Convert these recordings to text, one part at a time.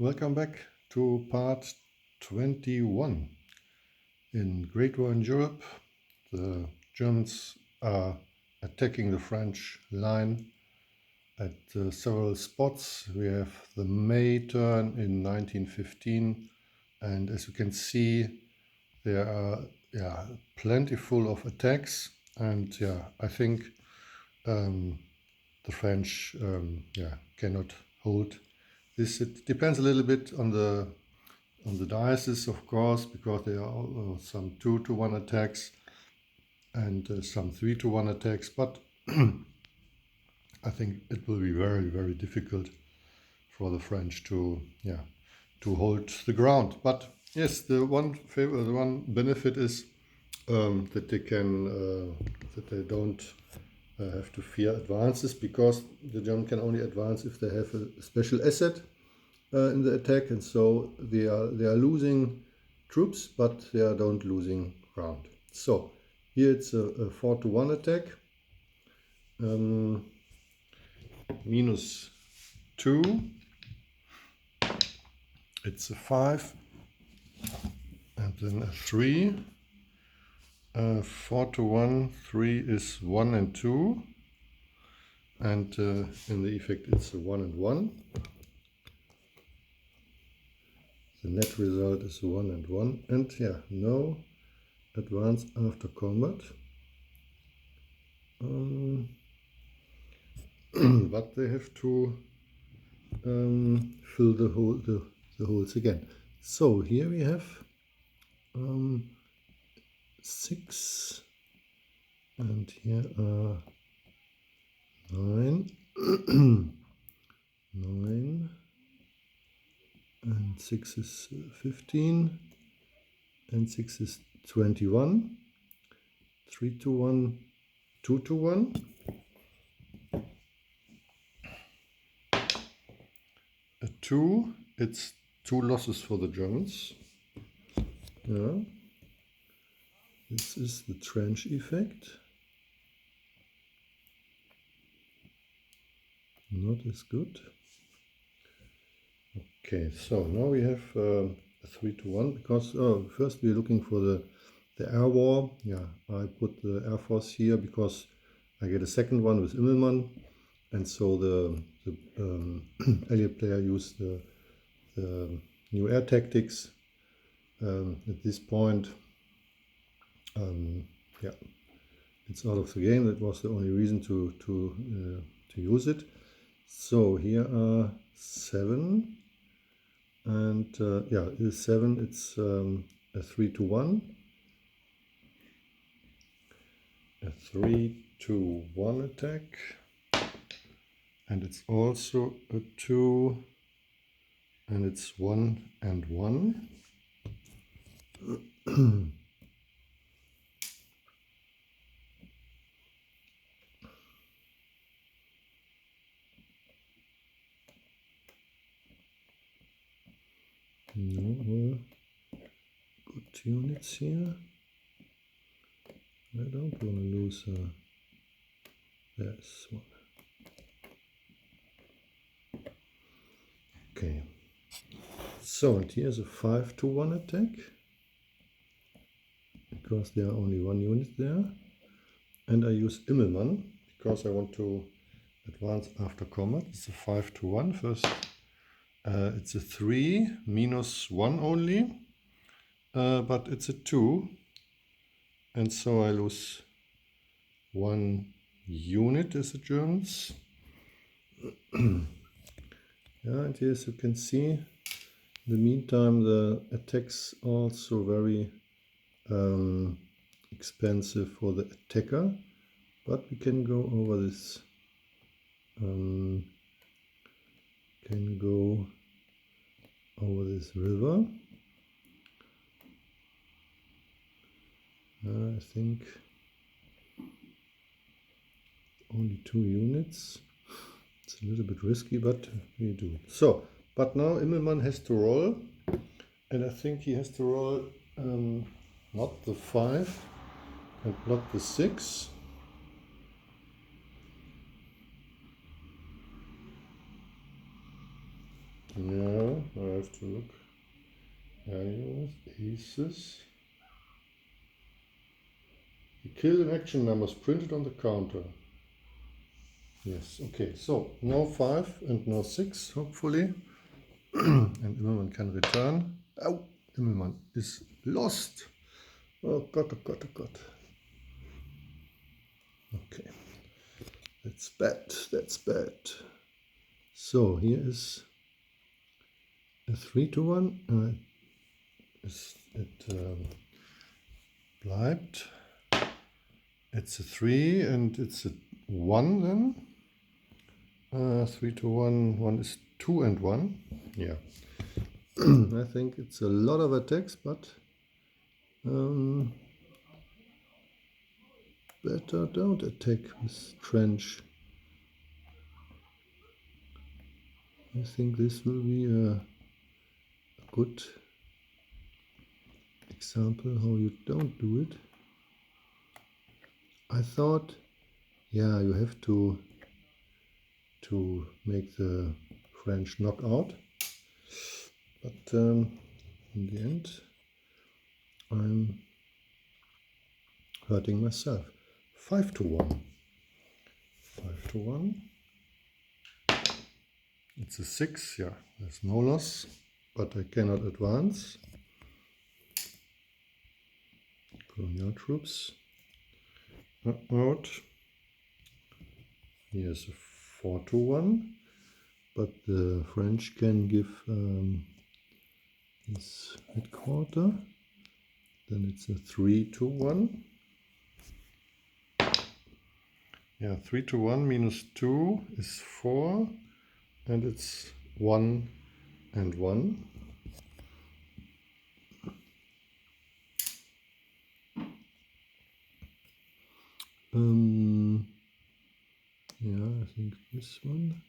Welcome back to part 21. In Great War in Europe, the Germans are attacking the French line at several spots. We have the May turn in 1915, and as you can see, there are plentiful of attacks, and I think the French cannot hold this. It depends a little bit on the diocese, of course, because there are some 2-to-1 attacks and some 3-to-1 attacks, but I think it will be very, very difficult for the French to hold the ground. But yes, the one benefit is that they can that they don't have to fear advances, because the German can only advance if they have a special asset in the attack, and so they are losing troops, but they are don't losing ground. So here it's a 4-to-1 attack. -2, it's a 5, and then a 3. 4-to-1, 3 is 1 and 2, and in the effect it's a 1 and 1. The net result is 1 and 1, and no advance after combat. But they have to fill the holes again. So here we have 6, and here are 9, 9, and 6 is 15, and 6 is 21, 3-to-1, 2-to-1. A 2, it's 2 losses for the Germans. This is the trench effect. Not as good. Okay, so now we have a 3-to-1, because first we're looking for the air war. I put the Air Force here because I get a second one with Immelmann, and so the Allied player used the new air tactics at this point. It's out of the game. That was the only reason to use it. So here are 7, and it's 7. It's a 3-to-1, a 3-to-1 attack, and it's also a 2, and it's 1 and 1. No good units here. I don't want to lose this one. Okay, so and here's a 5-to-1 attack, because there are only 1 unit there, and I use Immelmann because I want to advance after combat. It's a 5-to-1 first. It's a 3, -1 only, but it's a 2, and so I lose 1 unit as the Germans. And as you can see, in the meantime the attacks also very expensive for the attacker, but we can go over this. Can go over this river. I think only 2 units. It's a little bit risky, but we do it. So, but now Immelmann has to roll, and I think he has to roll not the 5 and not the 6. No, I have to look. Aces. The kill and action numbers printed on the counter. Yes, okay, so no 5 and no 6, hopefully. And Immelmann can return. Oh, Immelmann is lost. Oh God, oh God, oh God. Okay, that's bad, that's bad. So here is a 3-1. Bleibt. It's a 3 and it's a 1 then. 3-1, 1 is 2 and 1. Yeah. I think it's a lot of attacks, but better don't attack with trench. I think this will be a good example how you don't do it. I thought, yeah, you have to make the French knockout, but in the end I'm hurting myself. 5-1. 5-1. It's a 6, yeah, there's no loss, but I cannot advance. Colonial troops. Out. Here's a 4-1, but the French can give his headquarter. Then it's a 3-1. Yeah, 3-1 minus 2 is 4, and it's 1 and 1. Yeah, I think this one.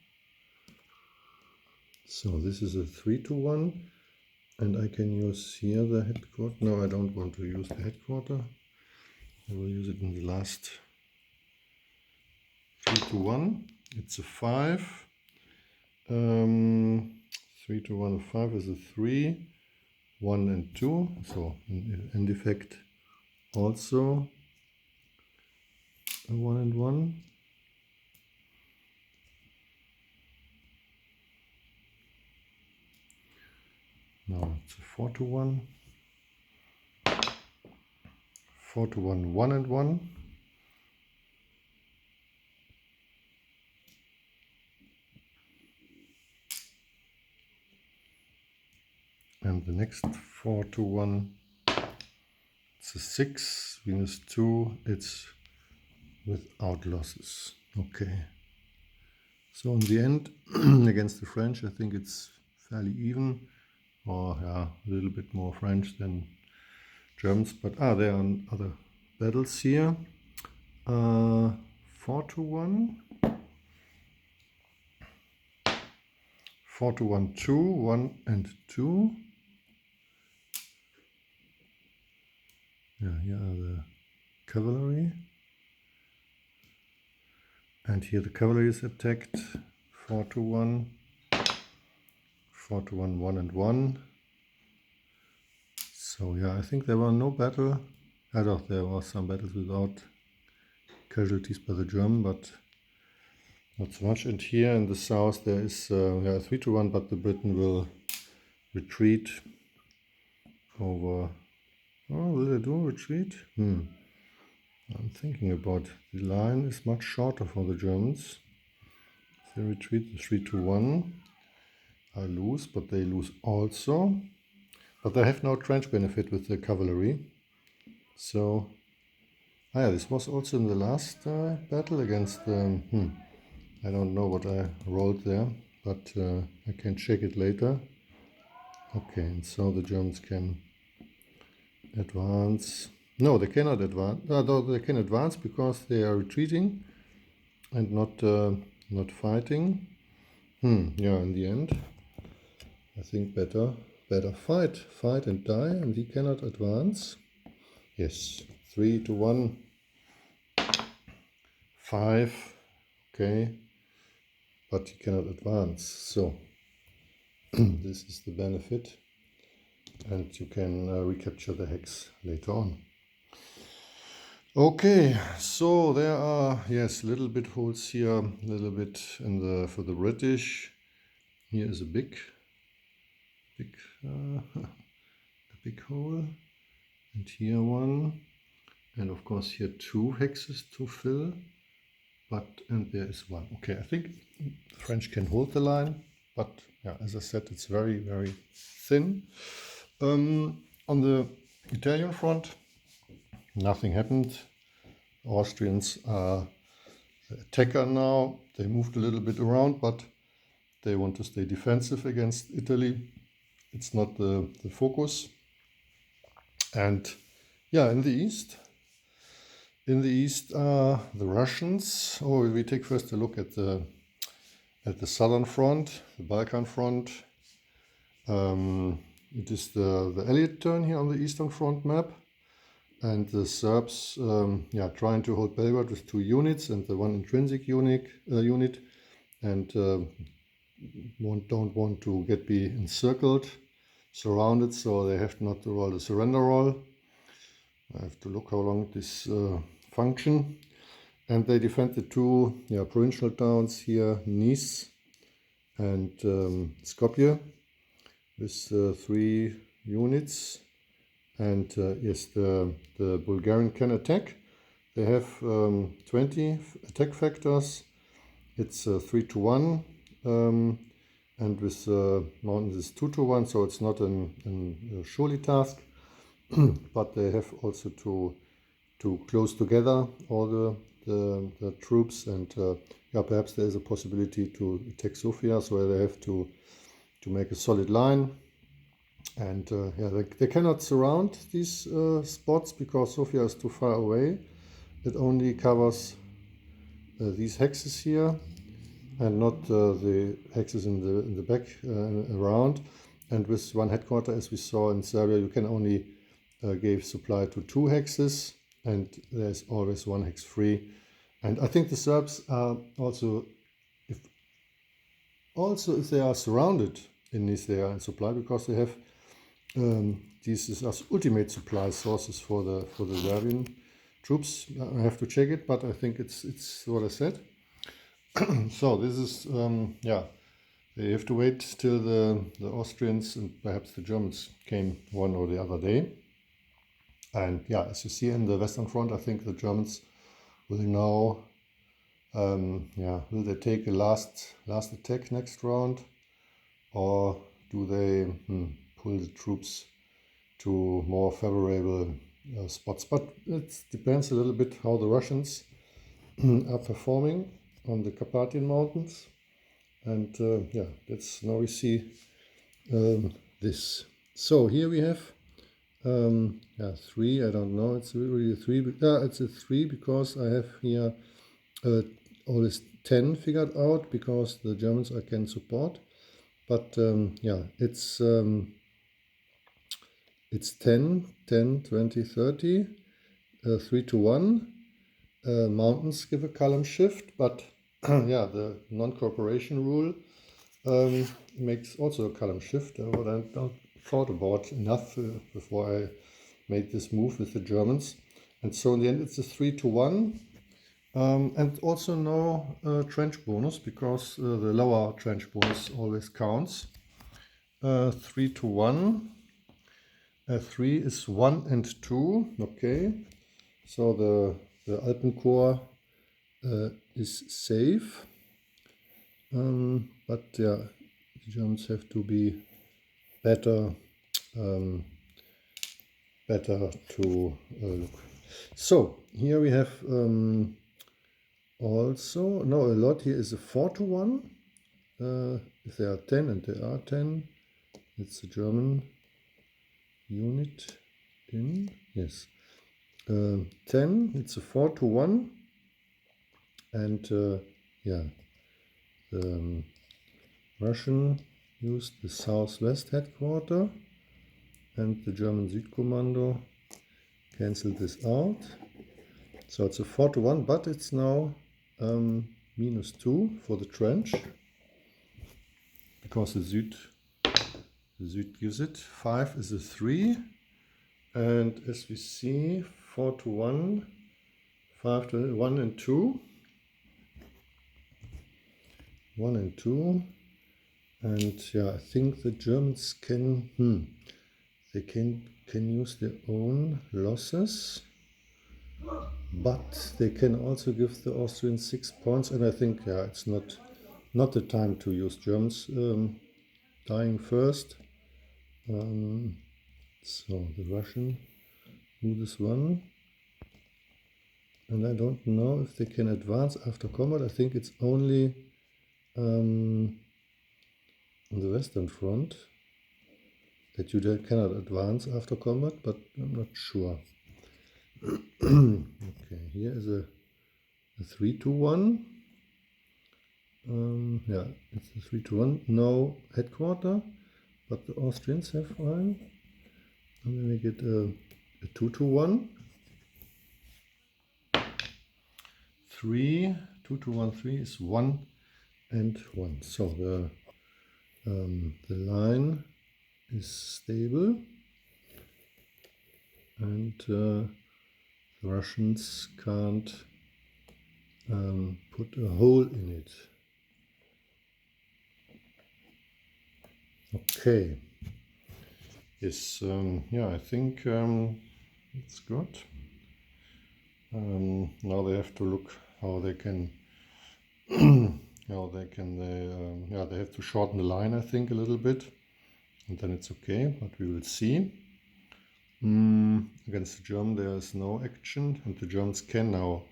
So this is a 3-1, and I can use here the headquarter. No, I don't want to use the headquarter. I will use it in the last 3-1. It's a 5. 3-1, 5 is a 3, 1 and 2. So in effect also a 1 and 1. Now it's a 4-1. 4-1, 1 and 1. And the next 4-1, it's a 6 minus 2, it's without losses. Okay. So in the end, against the French, I think it's fairly even, or yeah, a little bit more French than Germans, but there are other battles here. 4-1, 4-1, 2, 1 and 2. Yeah, here are the cavalry. And here the cavalry is attacked. 4-1, 4-1, 1 and 1. So yeah, I think there were no battle. I thought there were some battles without casualties by the German, but not so much. And here in the south there is 3-1, but the Britain will retreat over. Oh, will they do retreat? I'm thinking about the line is much shorter for the Germans. If they retreat 3-1, I lose, but they lose also. But I have no trench benefit with the cavalry. So, yeah, this was also in the last battle against I don't know what I rolled there, but I can check it later. Okay, and so the Germans can advance. No, they cannot advance. No, they can advance because they are retreating and not fighting. Yeah, in the end, I think better fight and die, and he cannot advance. Yes, 3-1, 5. Okay, but he cannot advance. So This is the benefit, and you can recapture the hex later on. Okay, so there are, yes, little bit holes here, a little bit in the for the British. Here is a big a big hole, and here one, and of course here two hexes to fill, and there is one. Okay, I think the French can hold the line, but yeah, as I said, it's very, very thin. On the Italian front, nothing happened. Austrians are the attacker now. They moved a little bit around, but they want to stay defensive against Italy. It's not the focus. And yeah, in the east are the Russians. Oh, we take first a look at the southern front, the Balkan front. It is the Elliott turn here on the eastern front map. And the Serbs, trying to hold Belgrade with 2 units and the one intrinsic unit, and don't want to be encircled, surrounded, so they have not to roll the surrender roll. I have to look how long this function. And they defend the 2 provincial towns here, Nice and Skopje, with 3 units. And yes, the Bulgarian can attack. They have 20 attack factors. It's 3-1, and with mountains is 2-1, so it's not a surely task. But they have also to close together all the troops, and perhaps there is a possibility to attack Sofia, so they have to make a solid line. And they cannot surround these spots because Sofia is too far away. It only covers these hexes here, and not the hexes in the back around. And with one headquarter, as we saw in Serbia, you can only give supply to 2 hexes, and there's always 1 hex free. And I think the Serbs are also, if they are surrounded in Nice, they are in supply because they have these is as ultimate supply sources for the Serbian troops. I have to check it, but I think it's what I said. So this is they have to wait till the Austrians and perhaps the Germans came one or the other day. And yeah, as you see in the Western Front, I think the Germans will now will they take a last attack next round, or do they pull the troops to more favorable spots? But it depends a little bit how the Russians are performing on the Carpathian Mountains. And now we see this. So here we have 3. I don't know. It's really a 3. It's a 3 because I have here always 10 figured out because the Germans I can support. But it's 10, 20, 30, 3-1. Mountains give a column shift, but the non-cooperation rule makes also a column shift. What I don't thought about enough before I made this move with the Germans. And so in the end it's a 3-1. And also no trench bonus, because the lower trench bonus always counts. 3-1. 3 is 1 and 2. Okay, so the Alpenkorps is safe. But the Germans have to be better to look. So here we have also, no, a lot here is a 4-1. If there are 10, and there are 10, it's a German unit in, yes. 10, it's a 4-1. And the Russian used the southwest headquarter, and the German Südkommando cancelled this out. So it's a 4-1, but it's now -2 for the trench, because the Süd GWiE. 5 is a 3, and as we see, 4 to 1, 5 to 1 and 2, 1 and 2, and yeah, I think the Germans can they can use their own losses, but they can also give the Austrians 6 points, and I think it's not the time to use Germans dying first. So the Russian do this one, and I don't know if they can advance after combat. I think it's only on the Western Front that you cannot advance after combat, but I'm not sure. Okay, here is a 3 to 1. Yeah, it's a 3 to 1. No headquarter, but the Austrians have one. And then we get a 2 to 1. 3, 2 to 1, 3 is 1 and 1. So the line is stable, and the Russians can't put a hole in it. Okay. Yes, I think it's good. Now they have to look how they can they have to shorten the line, I think, a little bit, and then it's okay, but we will see. Against the German there is no action, and the Germans can now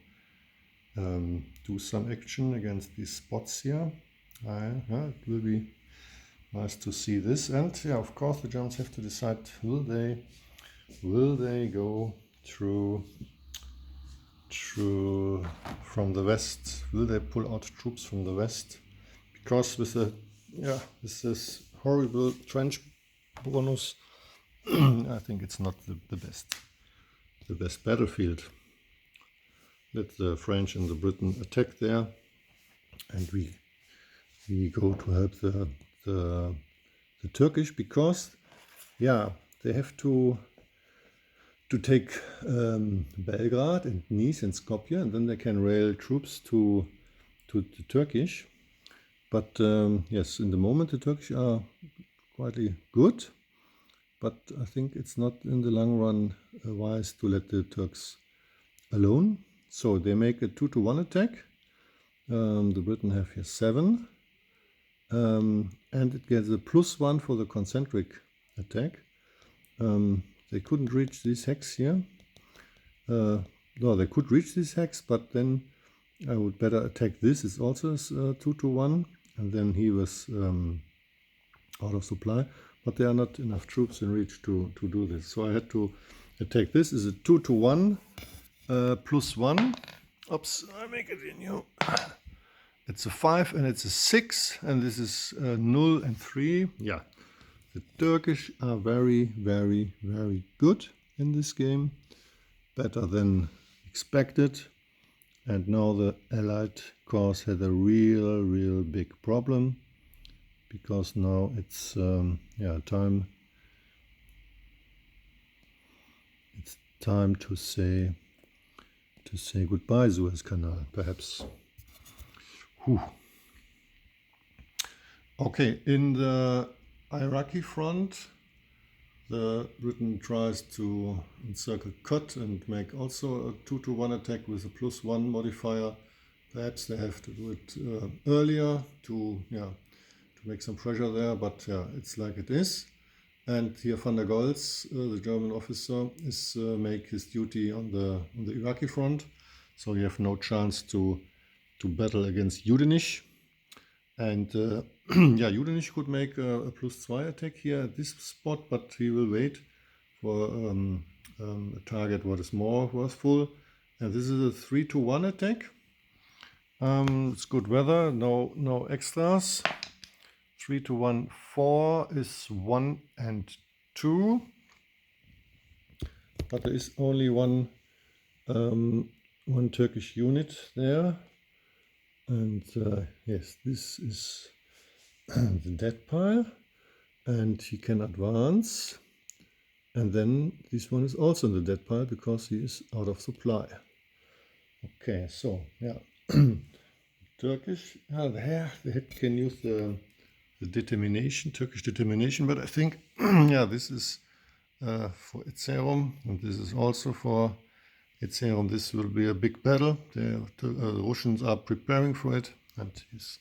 do some action against these spots here. It will be nice to see this, and of course the Germans have to decide, will they go through from the west? Will they pull out troops from the west? Because with this horrible trench bonus, I think it's not the best battlefield. Let the French and the Britain attack there, and we go to help the Turkish, because they have to take Belgrade and Nice and Skopje, and then they can rail troops to the Turkish. But yes, in the moment the Turkish are quite good, but I think it's not in the long run wise to let the Turks alone. So they make a 2 to 1 attack. The Britain have here 7, and it gets a +1 for the concentric attack. They couldn't reach these hacks here. No, they could reach these hacks, but then I would better attack this. It's also 2 to 1, and then he was out of supply. But there are not enough troops in reach to do this. So I had to attack this. Is a 2 to 1 +1. Oops, I make it in you. It's a 5 and it's a 6, and this is 0 and 3. Yeah. The Turkish are very, very, very good in this game, better than expected, and now the Allied cause had a real big problem, because now it's time to say goodbye, Suez Canal, perhaps. Whew. Okay, in the Iraqi front, the Britain tries to encircle Kut and make also a 2 to 1 attack with a +1 modifier. Perhaps they have to do it earlier to make some pressure there, but it's like it is. And here van der Goltz, the German officer, is make his duty on the Iraqi front, so you have no chance to battle against Yudenich. And Yudenich could make a +2 attack here at this spot, but he will wait for a target what is more worthful. And this is a 3 to 1 attack. It's good weather, no extras. 3 to 1, 4 is 1 and 2. But there is only one Turkish unit there. And yes, this is the dead pile. and he can advance. And then this one is also in the dead pile because he is out of supply. Okay, so yeah, Turkish. They can use the determination, Turkish determination, but I think yeah, this is for Erzurum, and this is also for Erzurum. This will be a big battle. The Russians are preparing for it, and yes.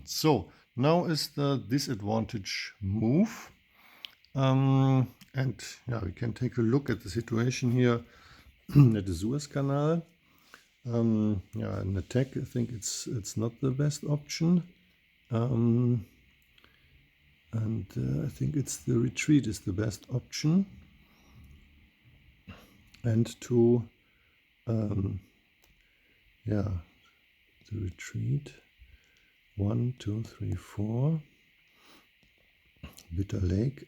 So now is the disadvantage move. And yeah, we can take a look at the situation here at the Suez Canal. Yeah, an attack, I think it's not the best option. And I think it's the retreat is the best option. And to, yeah, the retreat. 1, 2, 3, 4. Bitter Lake.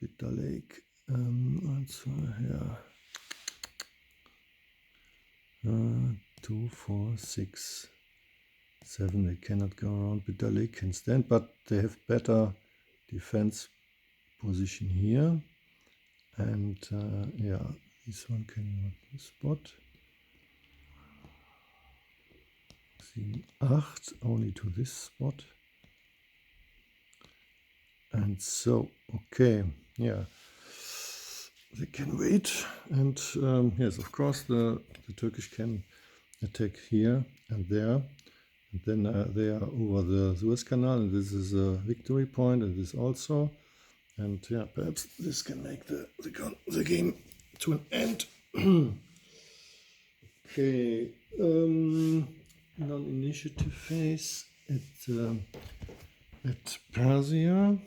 Bitter Lake. Also, yeah. 2, 4, 6, 7. They cannot go around. Bitter Lake can stand, but they have better defense position here. And yeah, this one can go to the spot. 7, 8, only to this spot. And so, okay, yeah, they can wait. And yes, of course, the Turkish can attack here and there. And then they are over the Suez Canal, and this is a victory point, and this also. And yeah, perhaps this can make the game to an end. Okay, non-initiative phase at Persia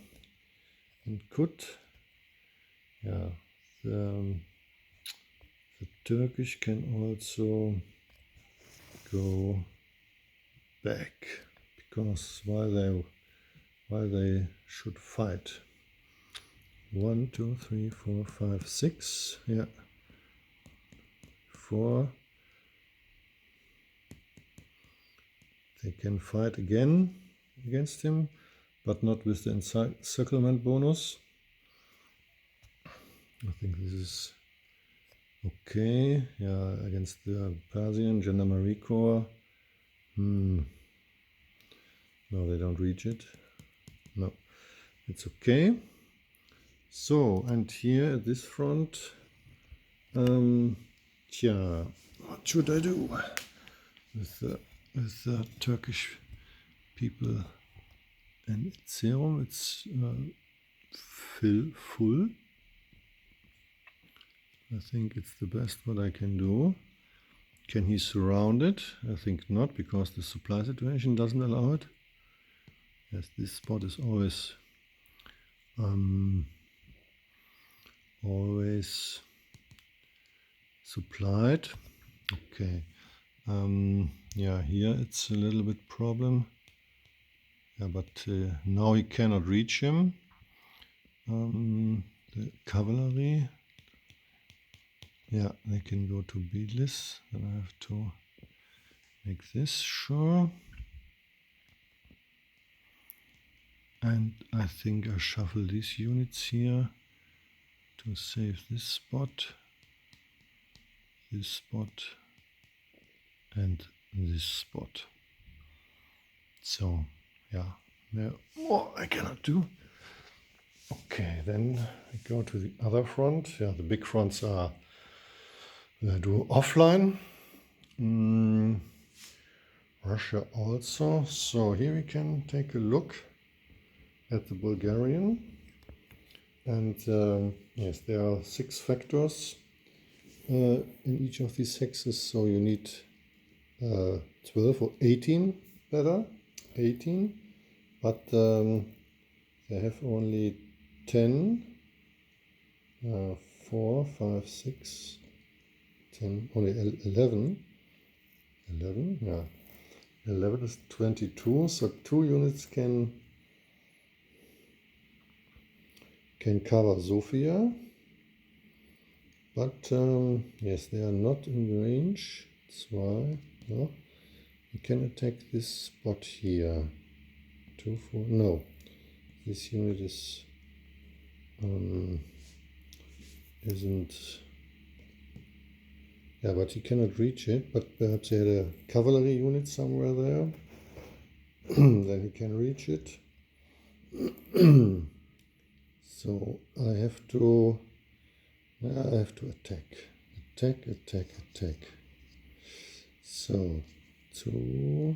and Kut. Yeah, the Turkish can also go back because why they should fight. 1, 2, 3, 4, 5, 6. Yeah, 4. They can fight again against him, but not with the encirclement bonus. I think this is okay. Yeah, against the Persian Gendarmerie Corps. No, they don't reach it. No, it's okay. So, and here at this front, what should I do with the Turkish people? And Erzurum, it's full. I think it's the best what I can do. Can he surround it? I think not, because the supply situation doesn't allow it. Yes, this spot is always supplied. Okay. Yeah, here it's a little bit problem. Yeah, but now he cannot reach him. The cavalry. Yeah, they can go to beadless. Then I have to make this sure. And I think I shuffle these units here to save this spot, and this spot. So, yeah, more I cannot do. Okay, then I go to the other front. Yeah, the big fronts are I do offline. Russia also. So here we can take a look at the Bulgarian. And yes, there are 6 factors in each of these hexes. So you need 12 or 18 better. 18. But they have only 10. 4, 5, 6, 10, only 11. 11, yeah. 11 is 22, so 2 units can cover Sofia. But yes, they are not in range. That's why no. You can attack this spot here. 2, 4, no. this unit isn't, yeah, but he cannot reach it, but perhaps he had a cavalry unit somewhere there. Then he can reach it. So I have to attack. So 2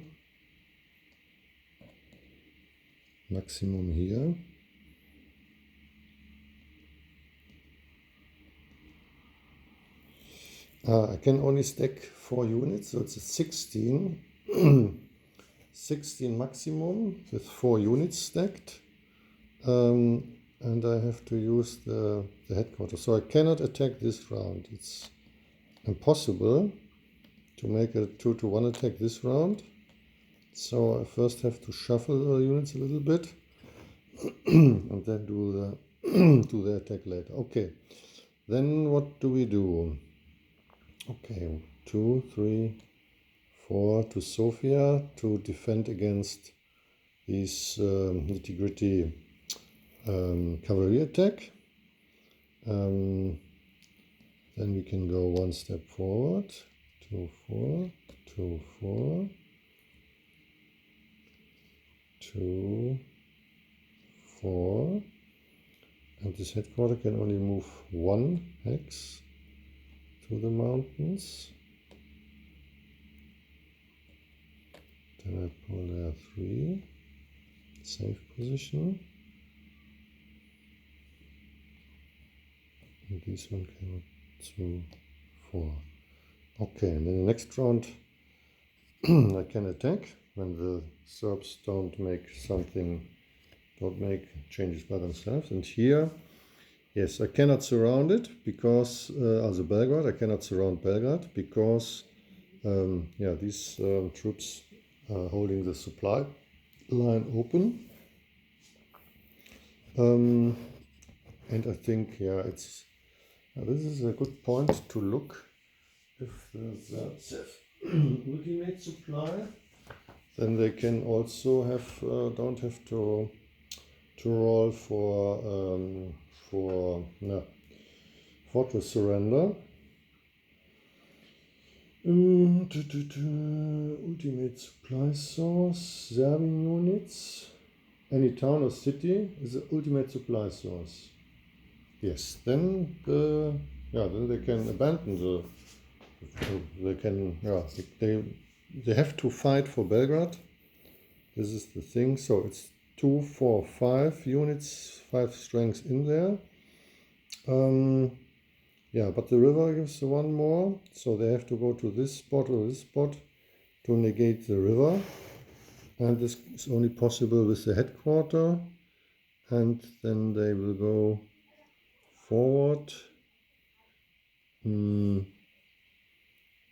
maximum here. I can only stack 4 units, so it's a 16. 16 maximum with 4 units stacked. And I have to use the headquarters. So I cannot attack this round. It's impossible to make a 2-to-1 attack this round. So I first have to shuffle the units a little bit and then do the attack later. Okay, then what do we do? Okay, 2, 3, 4 to Sofia to defend against these nitty-gritty cavalry attack. Then we can go 1 step forward. 2, 4, 2, 4, 2, 4. And this headquarter can only move 1 hex to the mountains. Then I pull there 3. Safe position. And this one cannot 2, 4. Okay, and then the next round I can attack when the Serbs don't make changes by themselves. And here, yes, I cannot surround it because, also Belgrade, I cannot surround Belgrade because, these troops are holding the supply line open. And I think, this is a good point to look if the Serbs have ultimate supply, then they can also don't have to roll for fortress surrender. Ultimate supply source, Serbian units. Any town or city is the ultimate supply source. Yes, then they can abandon they have to fight for Belgrade. This is the thing. So it's 2, 4, 5 units, 5 strengths in there. But the river gives 1 more, so they have to go to this spot or this spot to negate the river. And this is only possible with the headquarter. And then they will go forward.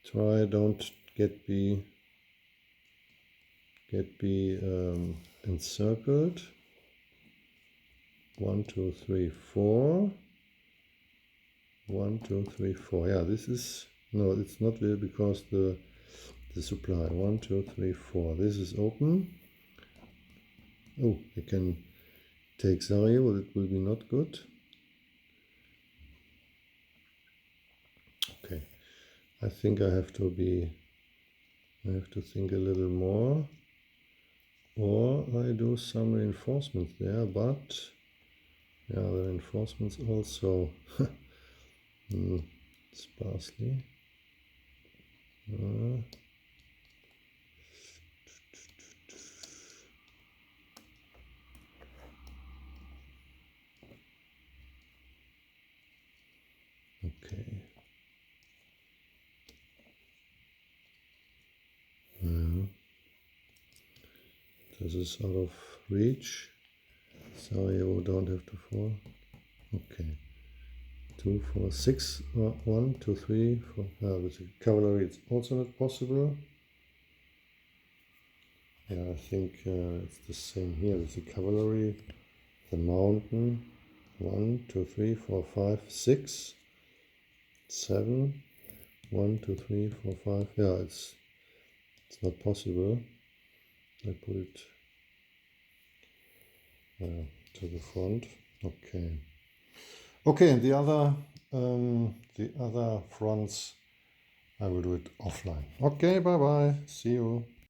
Try don't get be encircled. 1, 2, 3, 4. 1, 2, 3, 4. Yeah, this is no, it's not there because the supply. 1, 2, 3, 4. This is open. Oh, they can take Sarajevo. It will be not good. Okay, I think I have to think a little more, or I do some reinforcements there, but the reinforcements also sparsely. Okay. This is out of reach. Sarajevo don't have to fall. Okay. 2, 4, 6. 1, 2, 3, 4. With the cavalry, it's also not possible. Yeah, I think it's the same here with the cavalry. The mountain. 1, 2, 3, 4, 5, 6, 7. 1, 2, 3, 4, 5. Yeah, it's not possible. I put it. to the front. Okay. Okay, and the other fronts I will do it offline. Okay, bye bye. See you.